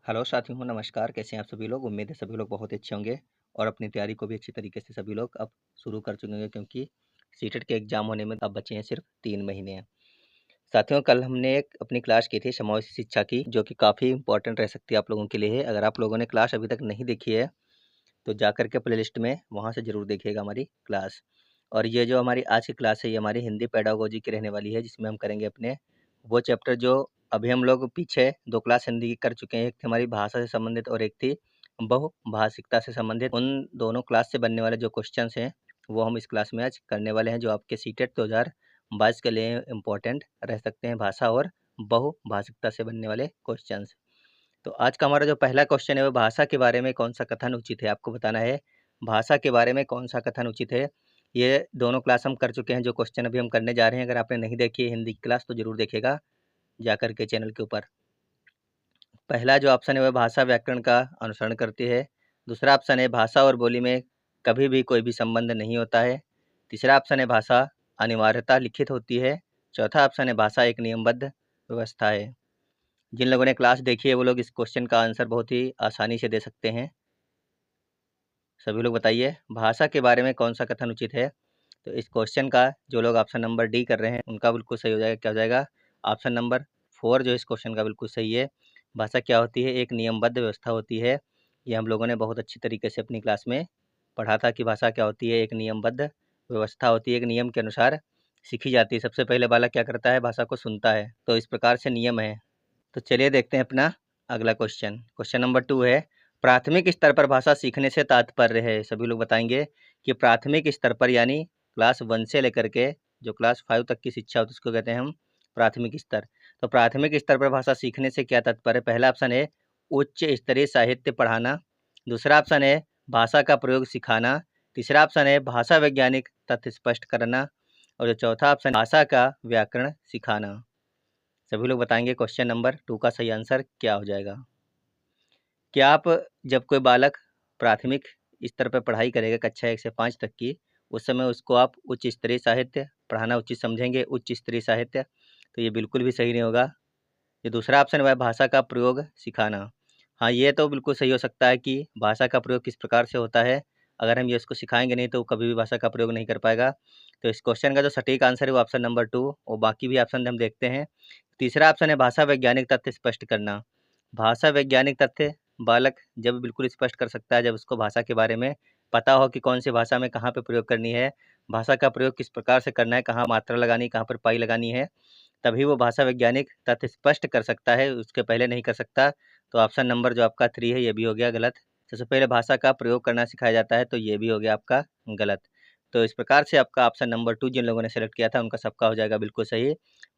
Hello साथियों, नमस्कार। कैसे हैं आप सभी लोग? उम्मीद है सभी लोग बहुत अच्छे होंगे और अपनी तैयारी को भी अच्छी तरीके से सभी लोग अब शुरू कर चुके होंगे, क्योंकि सीटेट के एग्ज़ाम होने में अब बचे हैं सिर्फ 3 महीने हैं। साथियों, कल हमने एक अपनी क्लास की थी समावेशी शिक्षा की, जो कि काफ़ी इम्पोर्टेंट रह सकती है आप लोगों के लिए है। अगर आप लोगों ने क्लास अभी तक नहीं देखी है, तो जाकर के प्लेलिस्ट में वहाँ से ज़रूर देखिएगा हमारी क्लास। और ये जो हमारी आज की क्लास है, ये हमारी हिंदी पेडागोजी की रहने वाली है, जिसमें हम करेंगे अपने वो चैप्टर जो अभी हम लोग पीछे 2 क्लास हिंदी की कर चुके हैं। एक थी हमारी भाषा से संबंधित और एक थी बहुभाषिकता से संबंधित। उन दोनों क्लास से बनने वाले जो क्वेश्चंस हैं, वो हम इस क्लास में आज करने वाले हैं, जो आपके सीटेट 2022 के लिए इम्पोर्टेंट रह सकते हैं, भाषा और बहुभाषिकता से बनने वाले क्वेश्चंस। तो आज का हमारा जो पहला क्वेश्चन है, वो भाषा के बारे में कौन सा कथन उचित है। आपको बताना है भाषा के बारे में कौन सा कथन उचित है। ये दोनों क्लास हम कर चुके हैं, जो क्वेश्चन अभी हम करने जा रहे हैं। अगर आपने नहीं देखी है हिंदी की क्लास, तो ज़रूर देखिएगा जाकर के चैनल के ऊपर। पहला जो ऑप्शन है, वह भाषा व्याकरण का अनुसरण करती है। दूसरा ऑप्शन है भाषा और बोली में कभी भी कोई भी संबंध नहीं होता है। तीसरा ऑप्शन है भाषा अनिवार्यता लिखित होती है। चौथा ऑप्शन है भाषा एक नियमबद्ध व्यवस्था है। जिन लोगों ने क्लास देखी है, वो लोग इस क्वेश्चन का आंसर बहुत ही आसानी से दे सकते हैं। सभी लोग बताइए, भाषा के बारे में कौन सा कथन उचित है। तो इस क्वेश्चन का जो लोग ऑप्शन नंबर डी कर रहे हैं, उनका बिल्कुल सही हो जाएगा। क्या हो जाएगा? ऑप्शन नंबर 4 जो इस क्वेश्चन का बिल्कुल सही है। भाषा क्या होती है? एक नियमबद्ध व्यवस्था होती है। ये हम लोगों ने बहुत अच्छी तरीके से अपनी क्लास में पढ़ा था कि भाषा क्या होती है? एक नियमबद्ध व्यवस्था होती है, एक नियम के अनुसार सीखी जाती है। सबसे पहले बालक क्या करता है? भाषा को सुनता है। तो इस प्रकार से नियम है। तो चलिए देखते हैं अपना अगला क्वेश्चन। क्वेश्चन नंबर 2 है, प्राथमिक स्तर पर भाषा सीखने से तात्पर्य है। सभी लोग बताएंगे कि प्राथमिक स्तर पर यानी क्लास 1 से लेकर के जो क्लास 5 तक की शिक्षा होती है, उसको कहते हैं हम प्राथमिक स्तर। तो प्राथमिक स्तर पर भाषा सीखने से क्या तात्पर्य है? पहला ऑप्शन है उच्च स्तरीय साहित्य पढ़ाना। दूसरा ऑप्शन है भाषा का प्रयोग सिखाना। तीसरा ऑप्शन है भाषा वैज्ञानिक तथ्य स्पष्ट करना। और जो चौथा ऑप्शन भाषा का व्याकरण सिखाना। सभी लोग बताएंगे क्वेश्चन नंबर 2 का सही आंसर क्या हो जाएगा। क्या आप जब कोई बालक प्राथमिक स्तर पर पढ़ाई करेगा कक्षा 1 से 5 तक की, उस समय उसको आप उच्च स्तरीय साहित्य पढ़ाना उचित समझेंगे? उच्च स्तरीय साहित्य, तो ये बिल्कुल भी सही नहीं होगा। ये दूसरा ऑप्शन है भाषा का प्रयोग सिखाना। हाँ, ये तो बिल्कुल सही हो सकता है कि भाषा का प्रयोग किस प्रकार से होता है। अगर हम ये इसको सिखाएंगे नहीं, तो वो कभी भी भाषा का प्रयोग नहीं कर पाएगा। तो इस क्वेश्चन का जो सटीक आंसर है, वो ऑप्शन नंबर 2, और बाकी भी ऑप्शन हम देखते हैं। तीसरा ऑप्शन है भाषा वैज्ञानिक तथ्य स्पष्ट करना। भाषा वैज्ञानिक तथ्य बालक जब बिल्कुल स्पष्ट कर सकता है, जब उसको भाषा के बारे में पता हो कि कौन सी भाषा में कहाँ पे प्रयोग करनी है, भाषा का प्रयोग किस प्रकार से करना है, कहाँ मात्रा लगानी है, कहाँ पर पाई लगानी है, तभी वो भाषा वैज्ञानिक तथ्य स्पष्ट कर सकता है, उसके पहले नहीं कर सकता। तो ऑप्शन नंबर जो आपका 3 है, ये भी हो गया गलत। सबसे पहले भाषा का प्रयोग करना सिखाया जाता है, तो ये भी हो गया आपका गलत। तो इस प्रकार से आपका ऑप्शन नंबर 2 जिन लोगों ने सेलेक्ट किया था, उनका सबका हो जाएगा बिल्कुल सही।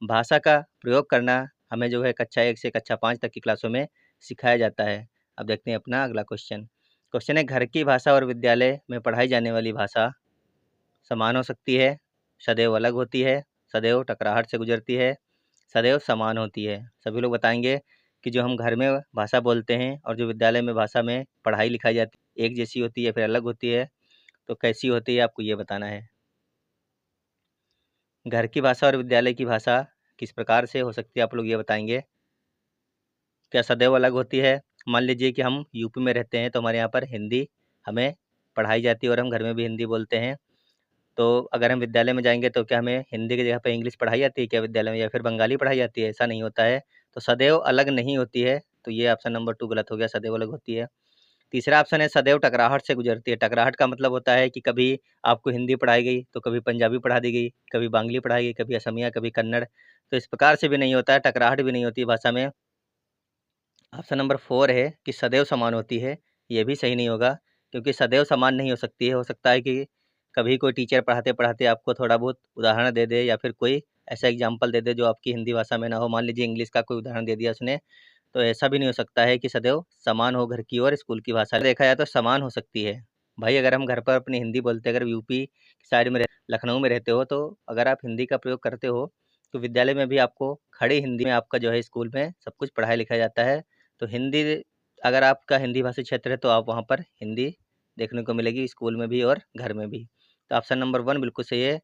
भाषा का प्रयोग करना हमें जो है कक्षा 1 से कक्षा 5 तक की क्लासों में सिखाया जाता है। अब देखते हैं अपना अगला क्वेश्चन। क्वेश्चन है, घर की भाषा और विद्यालय में पढ़ाई जाने वाली भाषा समान हो सकती है, सदैव अलग होती है, सदैव टकराहट से गुजरती है, सदैव समान होती है। सभी लोग बताएंगे कि जो हम घर में भाषा बोलते हैं और जो विद्यालय में भाषा में पढ़ाई लिखाई जाती है, एक जैसी होती है फिर अलग होती है। तो कैसी होती है, आपको ये बताना है। घर की भाषा और विद्यालय की भाषा किस प्रकार से हो सकती है, आप लोग ये बताएंगे। क्या सदैव अलग होती है? मान लीजिए कि हम यूपी में रहते हैं, तो हमारे यहाँ पर हिंदी हमें पढ़ाई जाती है और हम घर में भी हिंदी बोलते हैं। तो अगर हम विद्यालय में जाएँगे, तो क्या हमें हिंदी की जगह पे इंग्लिश पढ़ाई जाती है क्या विद्यालय में, या फिर बंगाली पढ़ाई जाती है? ऐसा नहीं होता है। तो सदैव अलग नहीं होती है, तो ये ऑप्शन नंबर 2 गलत हो गया, सदैव अलग होती है। तीसरा ऑप्शन है सदैव टकराहट से गुजरती है। टकराहट का मतलब होता है कि कभी आपको हिंदी पढ़ाई गई, तो कभी पंजाबी पढ़ा दी गई, कभी बांग्ली पढ़ाई गई, कभी असमिया, कभी कन्नड़। तो इस प्रकार से भी नहीं होता है, टकराहट भी नहीं होती है भाषा में। ऑप्शन नंबर 4 है कि सदैव समान होती है, ये भी सही नहीं होगा, क्योंकि सदैव समान नहीं हो सकती है। हो सकता है कि कभी कोई टीचर पढ़ाते-पढ़ाते आपको थोड़ा बहुत उदाहरण दे दे, या फिर कोई ऐसा एग्जाम्पल दे दे जो आपकी हिंदी भाषा में ना हो। मान लीजिए इंग्लिश का कोई उदाहरण दे दिया उसने, तो ऐसा भी नहीं हो सकता है कि सदैव समान हो घर की और स्कूल की भाषा। देखा जाए तो समान हो सकती है। भाई, अगर हम घर पर अपनी हिंदी बोलते हैं, अगर यूपी की साइड में लखनऊ में रहते हो, तो अगर आप हिंदी का प्रयोग करते हो, तो विद्यालय में भी आपको खड़ी हिंदी में आपका जो है स्कूल में सब कुछ पढ़ाया लिखाया जाता है। तो हिंदी, अगर आपका हिंदी भाषी क्षेत्र है, तो आप वहाँ पर हिंदी देखने को मिलेगी स्कूल में भी और घर में भी। तो ऑप्शन नंबर 1 बिल्कुल सही है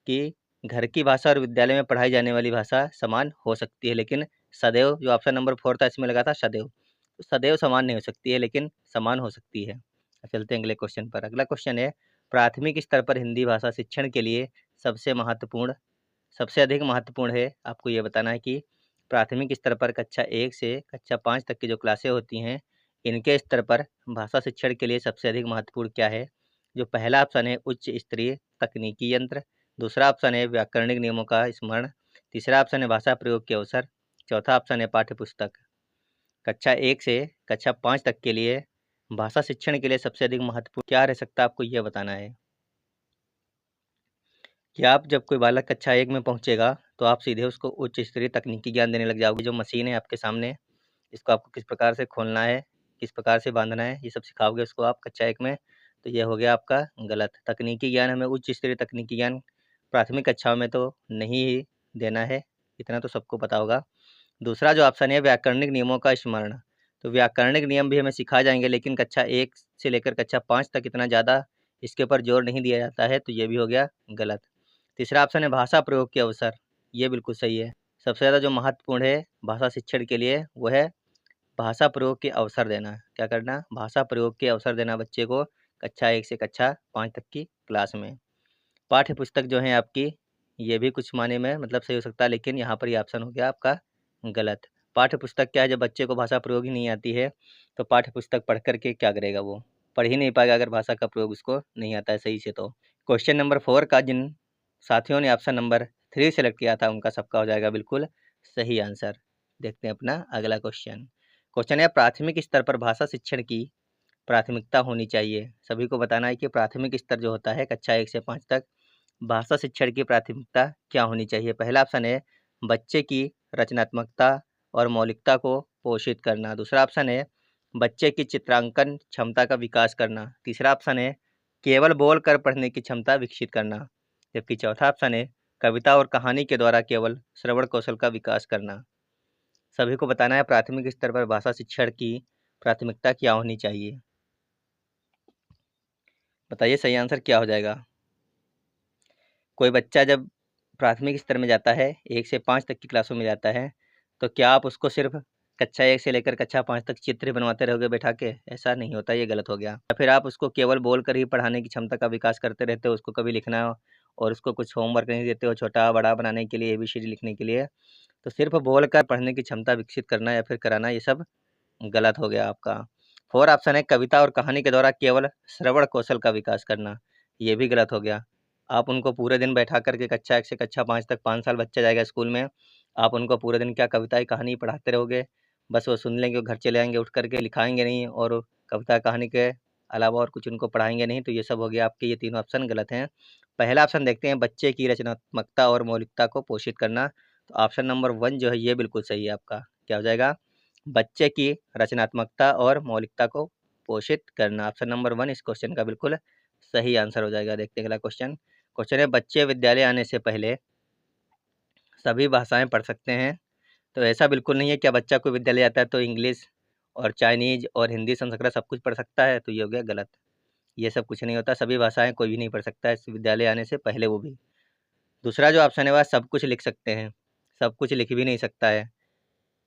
कि घर की भाषा और विद्यालय में पढ़ाई जाने वाली भाषा समान हो सकती है, लेकिन सदैव जो ऑप्शन नंबर 4 था, इसमें लगा था सदैव। सदैव समान नहीं हो सकती है, लेकिन समान हो सकती है। चलते हैं अगले क्वेश्चन पर। अगला क्वेश्चन है, प्राथमिक स्तर पर हिंदी भाषा शिक्षण के लिए सबसे अधिक महत्वपूर्ण है। आपको ये बताना है कि प्राथमिक स्तर पर कक्षा 1 से कक्षा 5 तक की जो क्लासें होती हैं, इनके स्तर पर भाषा शिक्षण के लिए सबसे अधिक महत्वपूर्ण क्या है? जो पहला ऑप्शन है उच्च स्तरीय तकनीकी यंत्र, दूसरा ऑप्शन है व्याकरणिक नियमों का स्मरण, तीसरा ऑप्शन है भाषा प्रयोग के अवसर, चौथा ऑप्शन है पाठ्य पुस्तक। कक्षा 1 से कक्षा 5 तक के लिए भाषा शिक्षण के लिए सबसे अधिक महत्वपूर्ण क्या रह सकता है, आपको यह बताना है। कि आप जब कोई बालक कक्षा 1 में पहुँचेगा, तो आप सीधे उसको उच्च स्तरीय तकनीकी ज्ञान देने लग जाओगे। जो मशीन है आपके सामने, इसको आपको किस प्रकार से खोलना है, किस प्रकार से बाँधना है, ये सब सिखाओगे उसको आप कक्षा 1 में। तो ये हो गया आपका गलत। तकनीकी ज्ञान हमें उच्च स्तरीय तकनीकी ज्ञान प्राथमिक कक्षाओं में तो नहीं ही देना है, इतना तो सबको पता होगा। दूसरा जो ऑप्शन है व्याकरणिक नियमों का स्मरण, तो व्याकरणिक नियम भी हमें सिखाए जाएँगे, लेकिन कक्षा 1 से लेकर कक्षा 5 तक इतना ज़्यादा इसके ऊपर जोर नहीं दिया जाता है, तो ये भी हो गया गलत। तीसरा ऑप्शन है भाषा प्रयोग के अवसर, ये बिल्कुल सही है। सबसे ज़्यादा जो महत्वपूर्ण है भाषा शिक्षण के लिए, वो है भाषा प्रयोग के अवसर देना। क्या करना? भाषा प्रयोग के अवसर देना बच्चे को कक्षा 1 से कक्षा 5 तक की क्लास में। पाठ्य पुस्तक जो है आपकी, ये भी कुछ मायने में मतलब सही हो सकता है, लेकिन यहाँ पर ये ऑप्शन हो गया आपका गलत। पाठ्य पुस्तक क्या है? जब बच्चे को भाषा प्रयोग ही नहीं आती है, तो पाठ्य पुस्तक पढ़ कर के क्या करेगा? वो पढ़ ही नहीं पाएगा अगर भाषा का प्रयोग उसको नहीं आता है सही से। तो क्वेश्चन नंबर 4 का जिन साथियों ने ऑप्शन नंबर 3 सेलेक्ट किया था, उनका सबका हो जाएगा बिल्कुल सही आंसर। देखते हैं अपना अगला क्वेश्चन। क्वेश्चन है, प्राथमिक स्तर पर भाषा शिक्षण की प्राथमिकता होनी चाहिए। सभी को बताना है कि प्राथमिक स्तर जो होता है कक्षा 1 से 5 तक, भाषा शिक्षण की प्राथमिकता क्या होनी चाहिए? पहला ऑप्शन है बच्चे की रचनात्मकता और मौलिकता को पोषित करना, दूसरा ऑप्शन है बच्चे की चित्रांकन क्षमता का विकास करना, तीसरा ऑप्शन है केवल बोल कर पढ़ने की क्षमता विकसित करना, जबकि चौथा ऑप्शन है कविता और कहानी के द्वारा केवल श्रवण कौशल का विकास करना। सभी को बताना है प्राथमिक स्तर पर भाषा शिक्षण की प्राथमिकता क्या होनी चाहिए। बताइए सही आंसर क्या हो जाएगा। कोई बच्चा जब प्राथमिक स्तर में जाता है, 1 से 5 तक की क्लासों में जाता है, तो क्या आप उसको सिर्फ़ कक्षा 1 से लेकर कक्षा 5 तक चित्र बनवाते रहोगे बैठा के? ऐसा नहीं होता, ये गलत हो गया। या फिर आप उसको केवल बोल कर ही पढ़ाने की क्षमता का विकास करते रहते हो, उसको कभी लिखना और उसको कुछ होमवर्क नहीं देते हो छोटा-बड़ा बनाने के लिए, एबीसीडी लिखने के लिए। तो सिर्फ़ बोल कर पढ़ने की क्षमता विकसित करना या फिर कराना, ये सब गलत हो गया आपका। 4 ऑप्शन है कविता और कहानी के द्वारा केवल श्रवण कौशल का विकास करना, ये भी गलत हो गया। आप उनको पूरे दिन बैठा कर के कक्षा 1 से कक्षा 5 तक 5 साल बच्चा जाएगा स्कूल में, आप उनको पूरे दिन क्या कविता कहानी पढ़ाते रहोगे? बस वो सुन लेंगे, घर चले आएँगे, उठ कर के लिखाएँगे नहीं और कविता कहानी के अलावा और कुछ उनको पढ़ाएँगे नहीं, तो ये सब हो गया आपके, ये तीनों ऑप्शन गलत हैं। पहला ऑप्शन देखते हैं बच्चे की रचनात्मकता और मौलिकता को पोषित करना, तो ऑप्शन नंबर 1 जो है ये बिल्कुल सही है आपका। क्या हो जाएगा? बच्चे की रचनात्मकता और मौलिकता को पोषित करना, ऑप्शन नंबर 1 इस क्वेश्चन का बिल्कुल सही आंसर हो जाएगा। देखते हैं अगला क्वेश्चन। क्वेश्चन है बच्चे विद्यालय आने से पहले सभी भाषाएं पढ़ सकते हैं? तो ऐसा बिल्कुल नहीं है। क्या बच्चा कोई विद्यालय आता है तो इंग्लिश और चाइनीज और हिंदी संस्कृत सब कुछ पढ़ सकता है? तो ये हो गया गलत। ये सब कुछ नहीं होता, सभी भाषाएं कोई भी नहीं पढ़ सकता है इस विद्यालय आने से पहले, वो भी। दूसरा जो ऑप्शन है वह सब कुछ लिख सकते हैं, सब कुछ लिख भी नहीं सकता है।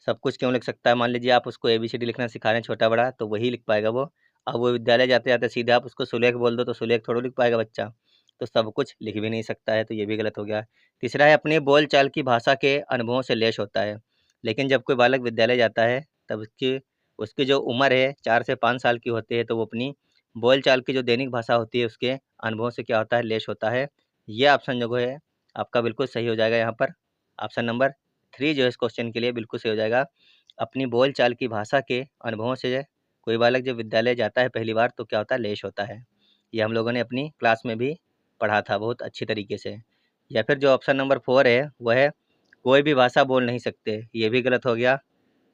सब कुछ क्यों लिख सकता है? मान लीजिए आप उसको एबीसीडी लिखना सिखा रहे हैं छोटा-बड़ा, तो वही लिख पाएगा वो। अब वो विद्यालय जाते-जाते सीधे आप उसको सुलेख बोल दो, तो सुलेख थोड़ी लिख पाएगा बच्चा। तो सब कुछ लिख भी नहीं सकता है, तो ये भी गलत हो गया। तीसरा है अपनी बोलचाल की भाषा के अनुभवों से लैस होता है। लेकिन जब कोई बालक विद्यालय जाता है, तब उसकी उसकी जो उम्र है 4 से 5 साल की होती है, तो वो अपनी बोलचाल की जो दैनिक भाषा होती है, उसके अनुभवों से क्या होता है? लैस होता है। ये ऑप्शन जो है आपका बिल्कुल सही हो जाएगा यहाँ पर। ऑप्शन नंबर 3 जो है इस क्वेश्चन के लिए बिल्कुल सही हो जाएगा। अपनी बोलचाल की भाषा के अनुभवों से कोई बालक जब विद्यालय जाता है पहली बार, तो क्या होता है? लैस होता है। ये हम लोगों ने अपनी क्लास में भी पढ़ा था बहुत अच्छी तरीके से। या फिर जो ऑप्शन नंबर 4 है, वह है कोई भी भाषा बोल नहीं सकते, ये भी गलत हो गया।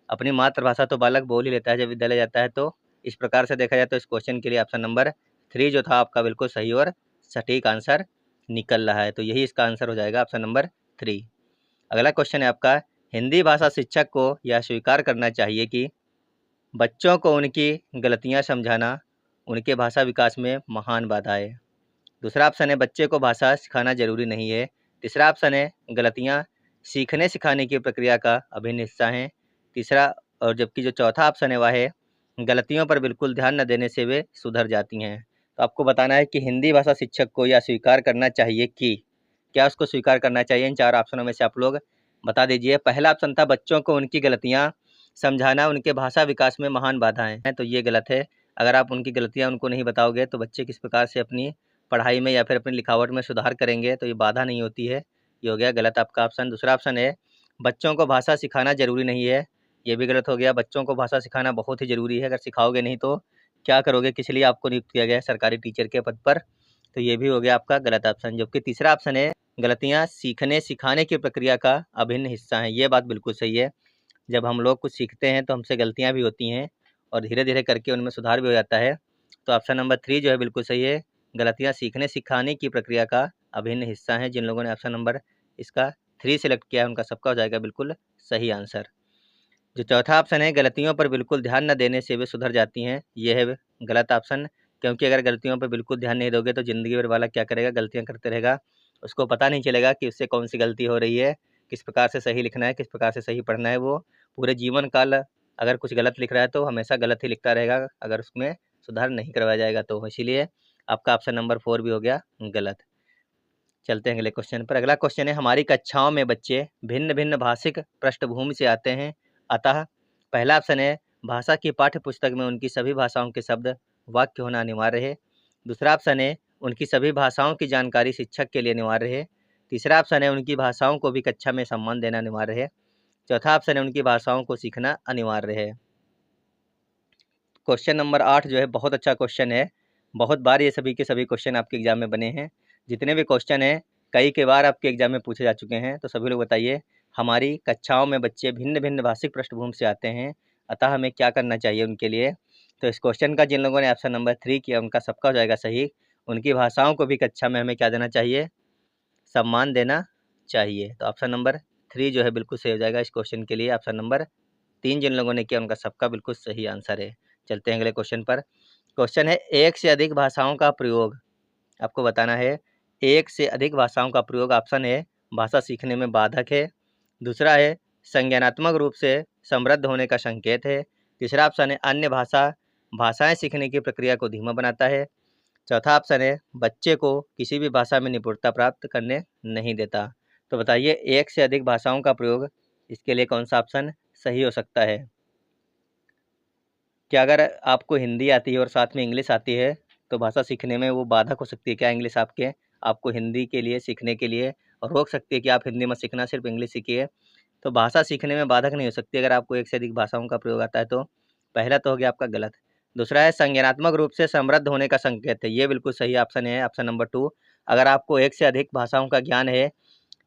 अपनी मातृभाषा तो बालक बोल ही लेता है जब विद्यालय जाता है, तो इस प्रकार से देखा जाए तो इस क्वेश्चन के लिए ऑप्शन नंबर 3 जो था आपका बिल्कुल सही और सटीक आंसर निकल रहा है। तो यही इसका आंसर हो जाएगा, ऑप्शन नंबर 3। अगला क्वेश्चन है आपका, हिंदी भाषा शिक्षक को यह स्वीकार करना चाहिए कि बच्चों को उनकी गलतियां समझाना उनके भाषा विकास में महान बाधा है। दूसरा ऑप्शन है बच्चे को भाषा सिखाना जरूरी नहीं है। तीसरा ऑप्शन है गलतियां सीखने सिखाने की प्रक्रिया का अभिन्न हिस्सा हैं। तीसरा और जबकि जो चौथा ऑप्शन है वह है गलतियों पर बिल्कुल ध्यान न देने से वे सुधर जाती हैं। तो आपको बताना है कि हिंदी भाषा शिक्षक को यह स्वीकार करना चाहिए कि, क्या उसको स्वीकार करना चाहिए? इन 4 ऑप्शनों में से आप लोग बता दीजिए। पहला ऑप्शन था बच्चों को उनकी गलतियाँ समझाना उनके भाषा विकास में महान बाधाएँ हैं, तो ये गलत है। अगर आप उनकी गलतियाँ उनको नहीं बताओगे तो बच्चे किस प्रकार से अपनी पढ़ाई में या फिर अपनी लिखावट में सुधार करेंगे, तो ये बाधा नहीं होती है। ये हो गया गलत आपका ऑप्शन। दूसरा ऑप्शन है बच्चों को भाषा सिखाना ज़रूरी नहीं है, ये भी गलत हो गया। बच्चों को भाषा सिखाना बहुत ही ज़रूरी है, अगर सिखाओगे नहीं तो क्या करोगे, किस लिए आपको नियुक्त किया गया है सरकारी टीचर के पद पर, तो ये भी हो गया आपका गलत ऑप्शन। जबकि तीसरा ऑप्शन है गलतियाँ सीखने सिखाने की प्रक्रिया का अभिन्न हिस्सा हैं, ये बात बिल्कुल सही है। जब हम लोग कुछ सीखते हैं तो हमसे गलतियाँ भी होती हैं और धीरे-धीरे करके उनमें सुधार भी हो जाता है। तो ऑप्शन नंबर 3 जो है बिल्कुल सही है, गलतियाँ सीखने सिखाने की प्रक्रिया का अभिन्न हिस्सा हैं। जिन लोगों ने ऑप्शन नंबर इसका 3 सेलेक्ट किया है उनका सबका हो जाएगा बिल्कुल सही आंसर। जो चौथा ऑप्शन है गलतियों पर बिल्कुल ध्यान न देने से वे सुधर जाती हैं, ये है गलत ऑप्शन, क्योंकि अगर गलतियों पर बिल्कुल ध्यान नहीं दोगे तो ज़िंदगी भर वाला क्या करेगा, गलतियाँ करते रहेगा। उसको पता नहीं चलेगा कि उससे कौन-सी गलती हो रही है, किस प्रकार से सही लिखना है, किस प्रकार से सही पढ़ना है। वो पूरे जीवन काल अगर कुछ गलत लिख रहा है तो हमेशा गलत ही लिखता रहेगा, अगर उसमें सुधार नहीं करवाया जाएगा तो। इसीलिए आपका ऑप्शन नंबर 4 भी हो गया गलत। चलते हैं अगले क्वेश्चन पर। अगला क्वेश्चन है हमारी कक्षाओं में बच्चे भिन्न-भिन्न भाषिक पृष्ठभूमि से आते हैं, अतः पहला ऑप्शन है भाषा की पाठ्य पुस्तक में उनकी सभी भाषाओं के शब्द वाक्य होना अनिवार्य है। दूसरा ऑप्शन है उनकी सभी भाषाओं की जानकारी शिक्षक के लिए अनिवार्य है। तीसरा ऑप्शन है उनकी भाषाओं को भी कक्षा में सम्मान देना अनिवार्य है। चौथा ऑप्शन है उनकी भाषाओं को सीखना अनिवार्य है। क्वेश्चन नंबर 8 जो है बहुत अच्छा क्वेश्चन है। बहुत बार ये सभी के सभी क्वेश्चन आपके एग्जाम में बने हैं। जितने भी क्वेश्चन हैं कई के बार आपके एग्जाम में पूछे जा चुके हैं। तो सभी लोग बताइए, हमारी कक्षाओं में बच्चे भिन्न-भिन्न भाषिक पृष्ठभूमि से आते हैं, अतः हमें क्या करना चाहिए उनके लिए? तो इस क्वेश्चन का जिन लोगों ने ऑप्शन नंबर 3 किया उनका सबका हो जाएगा सही। उनकी भाषाओं को भी कक्षा में हमें क्या देना चाहिए? सम्मान देना चाहिए। तो ऑप्शन नंबर 3 जो है बिल्कुल सही हो जाएगा इस क्वेश्चन के लिए। ऑप्शन नंबर 3 जिन लोगों ने किया उनका सबका बिल्कुल सही आंसर है। चलते हैं अगले क्वेश्चन पर। क्वेश्चन है एक से अधिक भाषाओं का प्रयोग, आपको बताना है एक से अधिक भाषाओं का प्रयोग ऑप्शन है भाषा सीखने में बाधक है। दूसरा है संज्ञानात्मक रूप से समृद्ध होने का संकेत है। तीसरा ऑप्शन है अन्य भाषाएं सीखने की प्रक्रिया को धीमा बनाता है। चौथा ऑप्शन है बच्चे को किसी भी भाषा में निपुणता प्राप्त करने नहीं देता। तो बताइए एक से अधिक भाषाओं का प्रयोग, इसके लिए कौन सा ऑप्शन सही हो सकता है? क्या अगर आपको हिंदी आती है और साथ में इंग्लिश आती है तो भाषा सीखने में वो बाधक हो सकती है क्या? इंग्लिश आपको हिंदी के लिए सीखने के लिए रोक सकती है कि आप हिंदी मत सीखना, सिर्फ इंग्लिश सीखिए? तो भाषा सीखने में बाधक नहीं हो सकती अगर आपको एक से अधिक भाषाओं का प्रयोग आता है तो। पहला तो हो गया आपका गलत। दूसरा है संज्ञानात्मक रूप से समृद्ध होने का संकेत है, ये बिल्कुल सही ऑप्शन है, ऑप्शन नंबर 2। अगर आपको एक से अधिक भाषाओं का ज्ञान है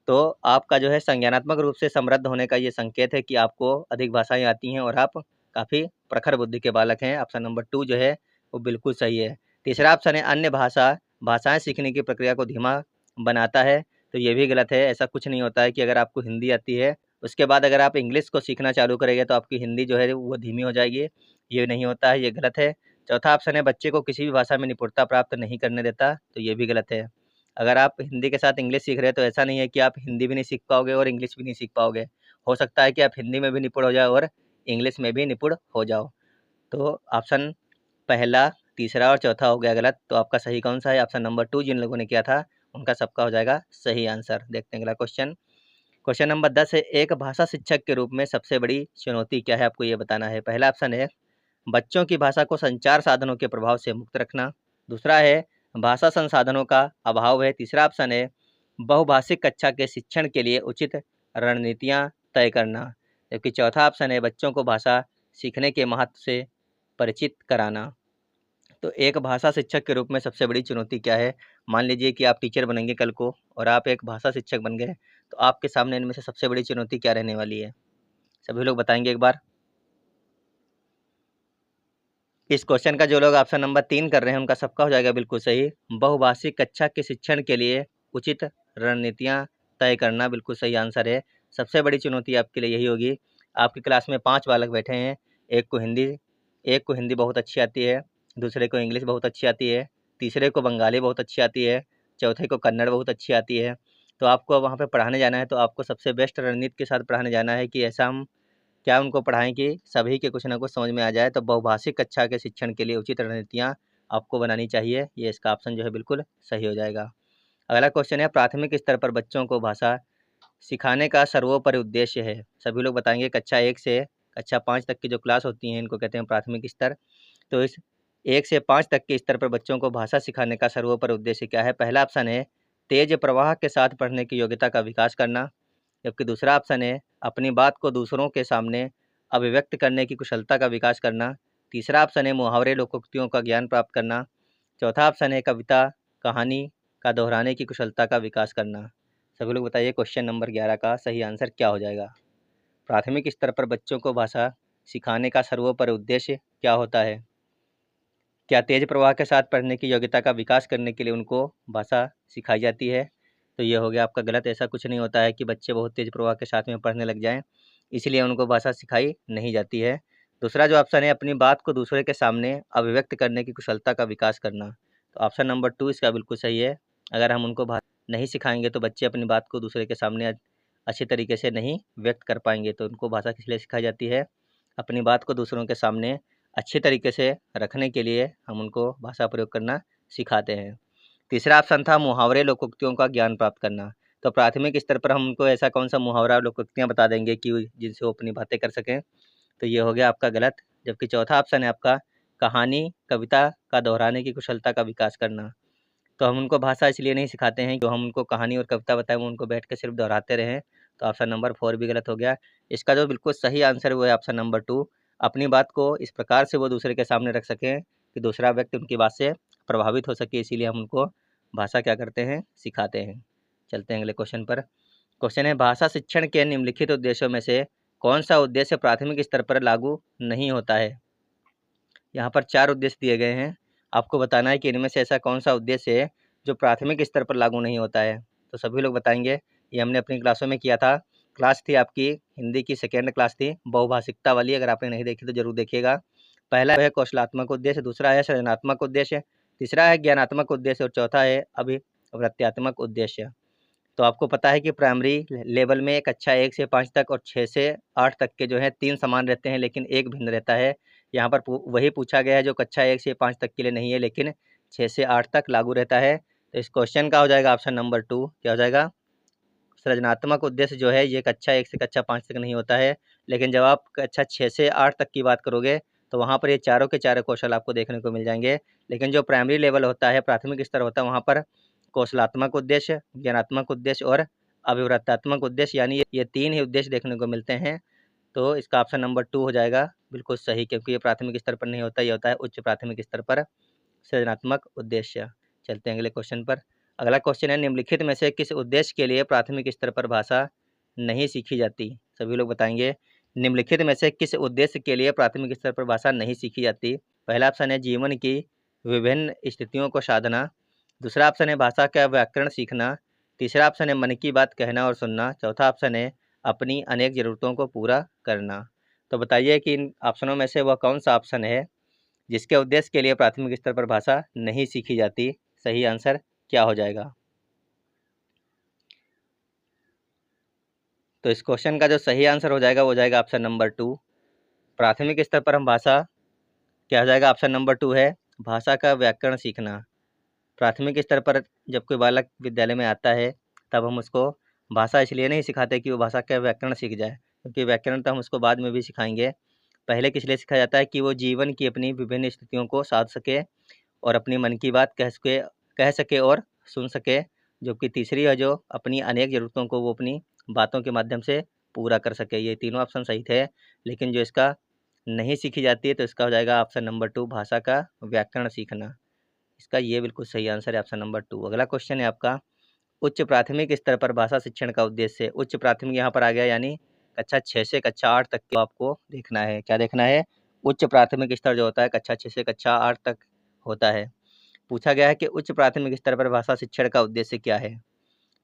तो आपका जो है संज्ञानात्मक रूप से समृद्ध होने का ये संकेत है कि आपको अधिक भाषाएं आती हैं और आप काफ़ी प्रखर बुद्धि के बालक हैं। ऑप्शन नंबर 2 जो है वो बिल्कुल सही है। तीसरा ऑप्शन है अन्य भाषाएं सीखने की प्रक्रिया को धीमा बनाता है, तो ये भी गलत है। ऐसा कुछ नहीं होता है कि अगर आपको हिंदी आती है उसके बाद अगर आप इंग्लिश को सीखना चालू करेंगे तो आपकी हिंदी जो है वो धीमी हो जाएगी, ये नहीं होता है, ये गलत है। चौथा ऑप्शन है बच्चे को किसी भी भाषा में निपुणता प्राप्त नहीं करने देता, तो ये भी गलत है। अगर आप हिंदी के साथ इंग्लिश सीख रहे हैं तो ऐसा नहीं है कि आप हिंदी भी नहीं सीख पाओगे और इंग्लिश भी नहीं सीख पाओगे। हो सकता है कि आप हिंदी में भी निपुण हो जाओ और इंग्लिश में भी निपुण हो जाओ। तो ऑप्शन पहला, तीसरा और चौथा हो गया गलत। तो आपका सही कौन सा है? ऑप्शन नंबर 2 जिन लोगों ने किया था उनका सबका हो जाएगा सही आंसर। देखते हैं अगला क्वेश्चन। क्वेश्चन नंबर 10 है एक भाषा शिक्षक के रूप में सबसे बड़ी चुनौती क्या है, आपको ये बताना है। पहला ऑप्शन है बच्चों की भाषा को संचार साधनों के प्रभाव से मुक्त रखना। दूसरा है भाषा संसाधनों का अभाव है। तीसरा ऑप्शन है बहुभाषिक कक्षा के शिक्षण के लिए उचित रणनीतियाँ तय करना। जबकि चौथा ऑप्शन है बच्चों को भाषा सीखने के महत्व से परिचित कराना। तो एक भाषा शिक्षक के रूप में सबसे बड़ी चुनौती क्या है? मान लीजिए कि आप टीचर बनेंगे कल को और आप एक भाषा शिक्षक बन गए, तो आपके सामने इनमें से सबसे बड़ी चुनौती क्या रहने वाली है? सभी लोग बताएंगे एक बार। इस क्वेश्चन का जो लोग ऑप्शन नंबर 3 कर रहे हैं उनका सबका हो जाएगा बिल्कुल सही। बहुभाषिक कक्षा के शिक्षण के लिए उचित रणनीतियाँ तय करना बिल्कुल सही आंसर है। सबसे बड़ी चुनौती आपके लिए यही होगी। आपकी क्लास में 5 बालक बैठे हैं, एक को हिंदी बहुत अच्छी आती है, दूसरे को इंग्लिश बहुत अच्छी आती है, तीसरे को बंगाली बहुत अच्छी आती है, चौथे को कन्नड़ बहुत अच्छी आती है। तो आपको वहाँ पे पढ़ाने जाना है तो आपको सबसे बेस्ट रणनीति के साथ पढ़ाने जाना है कि ऐसा हम क्या उनको पढ़ाएं कि सभी के कुछ ना कुछ समझ में आ जाए। तो बहुभाषिक कक्षा के शिक्षण के लिए उचित रणनीतियाँ आपको बनानी चाहिए। ये इसका ऑप्शन जो है बिल्कुल सही हो जाएगा। अगला क्वेश्चन है, प्राथमिक स्तर पर बच्चों को भाषा सिखाने का सर्वोपरि उद्देश्य है। सभी लोग बताएंगे। कक्षा 1 से कक्षा 5 तक की जो क्लास होती हैं इनको कहते हैं प्राथमिक स्तर। तो इस 1 से 5 तक के स्तर पर बच्चों को भाषा सिखाने का सर्वोपरि उद्देश्य क्या है? पहला ऑप्शन है तेज प्रवाह के साथ पढ़ने की योग्यता का विकास करना, जबकि दूसरा ऑप्शन है अपनी बात को दूसरों के सामने अभिव्यक्त करने की कुशलता का विकास करना, तीसरा ऑप्शन है मुहावरे लोकोक्तियों का ज्ञान प्राप्त करना, चौथा ऑप्शन है कविता कहानी का दोहराने की कुशलता का विकास करना। सभी लोग बताइए क्वेश्चन नंबर 11 का सही आंसर क्या हो जाएगा? प्राथमिक स्तर पर बच्चों को भाषा सिखाने का सर्वोपरि उद्देश्य क्या होता है? क्या तेज प्रवाह के साथ पढ़ने की योग्यता का विकास करने के लिए उनको भाषा सिखाई जाती है? तो ये हो गया आपका गलत। ऐसा कुछ नहीं होता है कि बच्चे बहुत तेज प्रवाह के साथ में पढ़ने लग जाएं, इसलिए उनको भाषा सिखाई नहीं जाती है। दूसरा जो ऑप्शन है अपनी बात को दूसरे के सामने अभिव्यक्त करने की कुशलता का विकास करना, तो ऑप्शन नंबर 2 इसका बिल्कुल सही है। अगर हम उनको भाषा नहीं सिखाएंगे तो बच्चे अपनी बात को दूसरे के सामने अच्छे तरीके से नहीं व्यक्त कर पाएंगे। तो उनको भाषा किस लिए सिखाई जाती है? अपनी बात को दूसरों के सामने अच्छे तरीके से रखने के लिए हम उनको भाषा प्रयोग करना सिखाते हैं। तीसरा ऑप्शन था मुहावरे लोकोक्तियों का ज्ञान प्राप्त करना। तो प्राथमिक स्तर पर हम उनको ऐसा कौन सा मुहावरा लोकोक्तियाँ बता देंगे कि जिनसे वो अपनी बातें कर सकें? तो ये हो गया आपका गलत। जबकि चौथा ऑप्शन है आपका कहानी कविता का दोहराने की कुशलता का विकास करना। तो हम उनको भाषा इसलिए नहीं सिखाते हैं, जो हम उनको कहानी और कविता बताएं वो उनको बैठ के सिर्फ दोहराते रहें। तो ऑप्शन नंबर 4 भी गलत हो गया। इसका जो बिल्कुल सही आंसर है वो है ऑप्शन नंबर 2। अपनी बात को इस प्रकार से वो दूसरे के सामने रख सकें कि दूसरा व्यक्ति उनकी बात से प्रभावित हो सके, इसीलिए हम उनको भाषा क्या करते हैं? सिखाते हैं। चलते हैं अगले क्वेश्चन पर। क्वेश्चन है, भाषा शिक्षण के निम्नलिखित उद्देश्यों में से कौन सा उद्देश्य प्राथमिक स्तर पर लागू नहीं होता है? यहाँ पर 4 उद्देश्य दिए गए हैं। आपको बताना है कि इनमें से ऐसा कौन सा उद्देश्य है जो प्राथमिक स्तर पर लागू नहीं होता है। तो सभी लोग बताएंगे। ये हमने अपनी क्लासों में किया था। क्लास थी आपकी हिंदी की सेकेंड क्लास थी, बहुभाषिकता वाली। अगर आपने नहीं देखी तो जरूर देखिएगा। पहला है कौशलात्मक उद्देश्य, दूसरा है सृजनात्मक उद्देश्य, तीसरा है ज्ञानात्मक उद्देश्य और चौथा है अभिवृत्त्यात्मक उद्देश्य। तो आपको पता है कि प्राइमरी लेवल में कक्षा 1 से 5 तक और 6 से 8 तक के जो है 3 समान रहते हैं, लेकिन एक भिन्न रहता है। यहाँ पर वही पूछा गया है जो कक्षा 1 से 5 तक के लिए नहीं है, लेकिन 6 से 8 तक लागू रहता है। तो इस क्वेश्चन का हो जाएगा ऑप्शन नंबर 2। क्या हो जाएगा? सृजनात्मक उद्देश्य जो है ये कक्षा 1 से कक्षा 5 तक नहीं होता है, लेकिन जब आप कक्षा 6 से 8 तक की बात करोगे तो वहाँ पर ये चारों के चारों कौशल आपको देखने को मिल जाएंगे। लेकिन जो प्राइमरी लेवल होता है, प्राथमिक स्तर होता है, वहाँ पर कौशलात्मक उद्देश्य, ज्ञानात्मक उद्देश्य और अभिवृत्तात्मक उद्देश्य, यानी ये 3 ही उद्देश्य देखने को मिलते हैं। तो इसका ऑप्शन नंबर 2 हो जाएगा बिल्कुल सही, क्योंकि ये प्राथमिक स्तर पर नहीं होता, ये होता है उच्च प्राथमिक स्तर पर सृजनात्मक उद्देश्य। चलते हैं अगले क्वेश्चन पर। अगला क्वेश्चन है, निम्नलिखित में से किस उद्देश्य के लिए प्राथमिक स्तर पर भाषा नहीं सीखी जाती? सभी लोग बताएंगे। निम्नलिखित में से किस उद्देश्य के लिए प्राथमिक स्तर पर भाषा नहीं सीखी जाती? पहला ऑप्शन है जीवन की विभिन्न स्थितियों को साधना, दूसरा ऑप्शन है भाषा का व्याकरण सीखना, तीसरा ऑप्शन है मन की बात कहना और सुनना, चौथा ऑप्शन है अपनी अनेक ज़रूरतों को पूरा करना। तो बताइए कि इन ऑप्शनों में से वह कौन सा ऑप्शन है जिसके उद्देश्य के लिए प्राथमिक स्तर पर भाषा नहीं सीखी जाती? सही आंसर क्या हो जाएगा? तो इस क्वेश्चन का जो सही आंसर हो जाएगा वो हो जाएगा ऑप्शन नंबर 2। प्राथमिक स्तर पर हम भाषा, क्या हो जाएगा? ऑप्शन नंबर 2 है भाषा का व्याकरण सीखना। प्राथमिक स्तर पर जब कोई बालक विद्यालय में आता है तब हम उसको भाषा इसलिए नहीं सिखाते कि वो भाषा का व्याकरण सीख जाए, क्योंकि व्याकरण तो हम उसको बाद में भी सिखाएंगे। पहले किस लिए सिखाया जाता है कि वो जीवन की अपनी विभिन्न स्थितियों को साध सके और अपनी मन की बात कह सके और सुन सके। जबकि तीसरी है जो अपनी अनेक ज़रूरतों को वो अपनी बातों के माध्यम से पूरा कर सके। ये तीनों ऑप्शन सही थे, लेकिन जो इसका नहीं सीखी जाती है तो इसका हो जाएगा ऑप्शन नंबर 2 भाषा का व्याकरण सीखना। इसका ये बिल्कुल सही आंसर है ऑप्शन नंबर 2। अगला क्वेश्चन है आपका, उच्च प्राथमिक स्तर पर भाषा शिक्षण का उद्देश्य। उच्च प्राथमिक यहाँ पर आ गया, यानी कक्षा 6 से कक्षा 8 तक को आपको देखना है। क्या देखना है? उच्च प्राथमिक स्तर जो होता है कक्षा 6 से कक्षा 8 तक होता है। पूछा गया है कि उच्च प्राथमिक स्तर पर भाषा शिक्षण का उद्देश्य क्या है?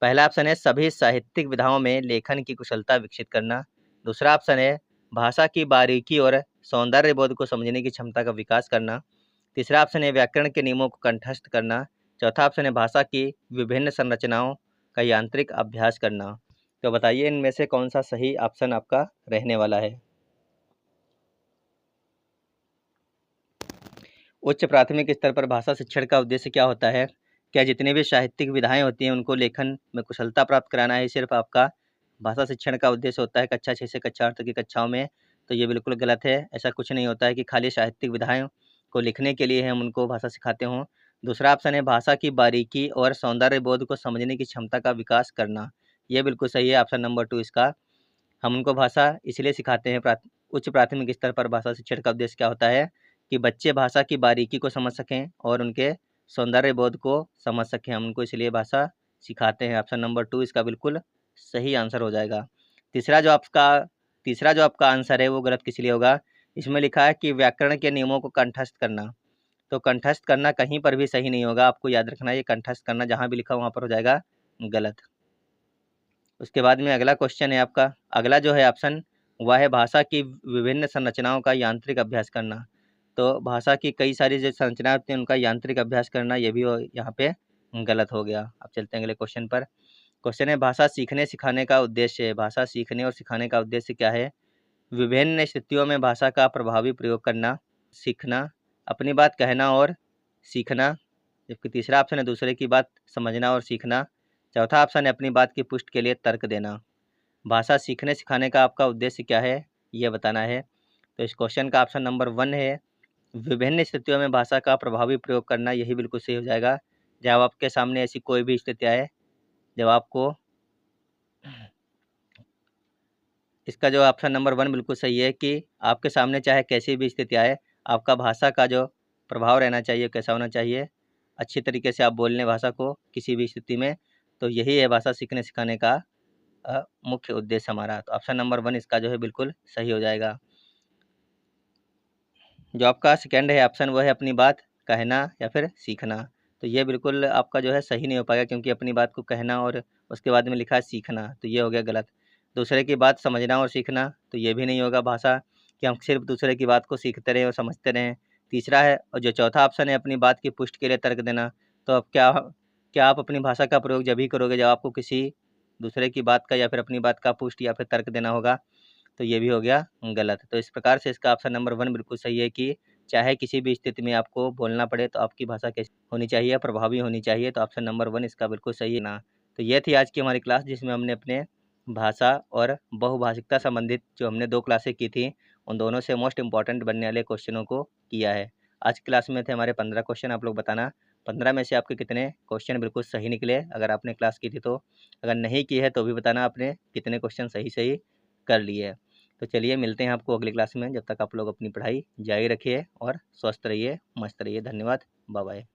पहला ऑप्शन है सभी साहित्यिक विधाओं में लेखन की कुशलता विकसित करना, दूसरा ऑप्शन है भाषा की बारीकी और सौंदर्य बोध को समझने की क्षमता का विकास करना, तीसरा ऑप्शन है व्याकरण के नियमों को कंठस्थ करना, चौथा ऑप्शन है भाषा की विभिन्न संरचनाओं का यांत्रिक अभ्यास करना। तो बताइए इनमें से कौन सा सही ऑप्शन आपका रहने वाला है? उच्च प्राथमिक स्तर पर भाषा शिक्षण का उद्देश्य क्या होता है? क्या जितनी भी साहित्यिक विधाएँ होती हैं उनको लेखन में कुशलता प्राप्त कराना ही सिर्फ़ आपका भाषा शिक्षण का उद्देश्य होता है कक्षा 6 से कक्षा 8 तक की कक्षाओं में? तो ये बिल्कुल गलत है। ऐसा कुछ नहीं होता है कि खाली साहित्यिक विधाएँ को लिखने के लिए हम उनको भाषा सिखाते हों। दूसरा ऑप्शन है भाषा की बारीकी और सौंदर्य बोध को समझने की क्षमता का विकास करना। ये बिल्कुल सही है, ऑप्शन नंबर 2 इसका। हम उनको भाषा इसलिए सिखाते हैं उच्च प्राथमिक स्तर पर भाषा शिक्षण का उद्देश्य क्या होता है कि बच्चे भाषा की बारीकी को समझ सकें और उनके सौंदर्य बोध को समझ सकें। हम उनको इसलिए भाषा सिखाते हैं। ऑप्शन नंबर 2 इसका बिल्कुल सही आंसर हो जाएगा। तीसरा जो आपका तीसरा जो आपका आंसर है वो गलत किस लिए होगा? इसमें लिखा है कि व्याकरण के नियमों को कंठस्थ करना। तो कंठस्थ करना कहीं पर भी सही नहीं होगा। आपको याद रखना है ये कंठस्थ करना जहाँ भी लिखा हो वहाँ पर हो जाएगा गलत। उसके बाद में अगला क्वेश्चन है आपका, अगला जो है ऑप्शन वह है भाषा की विभिन्न संरचनाओं का यांत्रिक अभ्यास करना। तो भाषा की कई सारी जो संरचनाएं होती हैं उनका यांत्रिक अभ्यास करना, ये भी यहाँ पे गलत हो गया। अब चलते हैं अगले क्वेश्चन पर। क्वेश्चन है भाषा सीखने सिखाने का उद्देश्य। भाषा सीखने और सिखाने का उद्देश्य क्या है? विभिन्न स्थितियों में भाषा का प्रभावी प्रयोग करना, सीखना, अपनी बात कहना और सीखना। जबकि तीसरा ऑप्शन है दूसरे की बात समझना और सीखना। चौथा ऑप्शन है अपनी बात की पुष्टि के लिए तर्क देना। भाषा सीखने सिखाने का आपका उद्देश्य क्या है ये बताना है। तो इस क्वेश्चन का ऑप्शन नंबर 1 है विभिन्न स्थितियों में भाषा का प्रभावी प्रयोग करना, यही बिल्कुल सही हो जाएगा। जब आपके सामने ऐसी कोई भी स्थिति आए, जब आपको इसका जो ऑप्शन नंबर 1 बिल्कुल सही है कि आपके सामने चाहे कैसी भी स्थिति आए, आपका भाषा का जो प्रभाव रहना चाहिए कैसा होना चाहिए, अच्छी तरीके से आप बोल लें भाषा को किसी भी स्थिति में। तो यही है भाषा सीखने सिखाने का मुख्य उद्देश्य हमारा। तो ऑप्शन नंबर 1 इसका जो है बिल्कुल सही हो जाएगा। जो आपका सेकंड है ऑप्शन वो है अपनी बात कहना या फिर सीखना। तो ये बिल्कुल आपका जो है सही नहीं हो पाएगा क्योंकि अपनी बात को कहना और उसके बाद में लिखा है सीखना, तो ये हो गया गलत। दूसरे की बात समझना और सीखना, तो ये भी नहीं होगा भाषा कि हम सिर्फ दूसरे की बात को सीखते रहें और समझते रहें। तीसरा है और जो चौथा ऑप्शन है अपनी बात की पुष्टि के लिए तर्क देना। तो अब क्या आप अपनी भाषा का प्रयोग जब ही करोगे जब आपको किसी दूसरे की बात का या फिर अपनी बात का पुष्टि या फिर तर्क देना होगा। तो ये भी हो गया गलत। तो इस प्रकार से इसका ऑप्शन नंबर 1 बिल्कुल सही है कि चाहे किसी भी स्थिति में आपको बोलना पड़े तो आपकी भाषा कैसी होनी चाहिए, प्रभावी होनी चाहिए। तो ऑप्शन नंबर 1 इसका बिल्कुल सही है ना। तो ये थी आज की हमारी क्लास जिसमें हमने अपने भाषा और बहुभाषिकता संबंधित जो हमने 2 क्लासें की थी, उन दोनों से मोस्ट इम्पॉर्टेंट बनने वाले क्वेश्चनों को किया है। आज की क्लास में थे हमारे 15 क्वेश्चन। आप लोग बताना 15 में से आपके कितने क्वेश्चन बिल्कुल सही निकले अगर आपने क्लास की थी तो। अगर नहीं की है तो भी बताना आपने कितने क्वेश्चन सही कर लिए। तो चलिए मिलते हैं आपको अगली क्लास में। जब तक आप लोग अपनी पढ़ाई जारी रखिए और स्वस्थ रहिए, मस्त रहिए। धन्यवाद, बाय बाय।